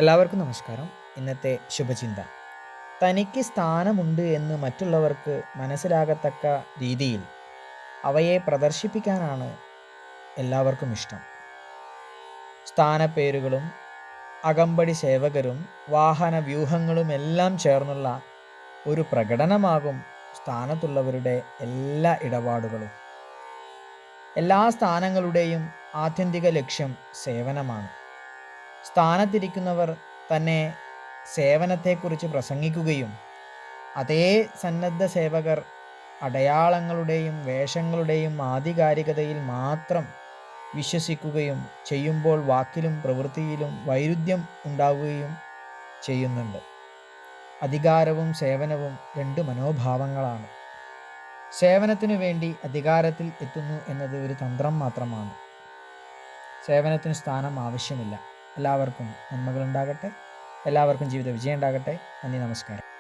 എല്ലാവർക്കും നമസ്കാരം. ഇന്നത്തെ ശുഭചിന്ത, തനിക്ക് സ്ഥാനമുണ്ട് എന്ന് മറ്റുള്ളവർക്ക് മനസ്സിലാകത്തക്ക രീതിയിൽ അവയെ പ്രദർശിപ്പിക്കാനാണ് എല്ലാവർക്കും ഇഷ്ടം. സ്ഥാനപ്പേരുകളും അകമ്പടി സേവകരും വാഹന വ്യൂഹങ്ങളുമെല്ലാം ചേർന്നുള്ള ഒരു പ്രകടനമാകും സ്ഥാനത്തുള്ളവരുടെ എല്ലാ ഇടപാടുകളും. എല്ലാ സ്ഥാനങ്ങളുടെയും ആത്യന്തിക ലക്ഷ്യം സേവനമാണ്. സ്ഥാനത്തിരിക്കുന്നവർ തന്നെ സേവനത്തെക്കുറിച്ച് പ്രസംഗിക്കുകയും അതേ സന്നദ്ധ സേവകർ അടയാളങ്ങളുടെയും വേഷങ്ങളുടെയും ആധികാരികതയിൽ മാത്രം വിശ്വസിക്കുകയും ചെയ്യുമ്പോൾ വാക്കിലും പ്രവൃത്തിയിലും വൈരുദ്ധ്യം ഉണ്ടാവുകയും ചെയ്യുന്നുണ്ട്. അധികാരവും സേവനവും രണ്ട് മനോഭാവങ്ങളാണ്. സേവനത്തിനു വേണ്ടി അധികാരത്തിൽ എത്തുന്നു എന്നത് ഒരു തന്ത്രം മാത്രമാണ്. സേവനത്തിന് സ്ഥാനം ആവശ്യമില്ല. എല്ലാവർക്കും നന്മകൾ ഉണ്ടാകട്ടെ. എല്ലാവർക്കും ജീവിത വിജയം ഉണ്ടാകട്ടെ. നന്ദി, നമസ്കാരം.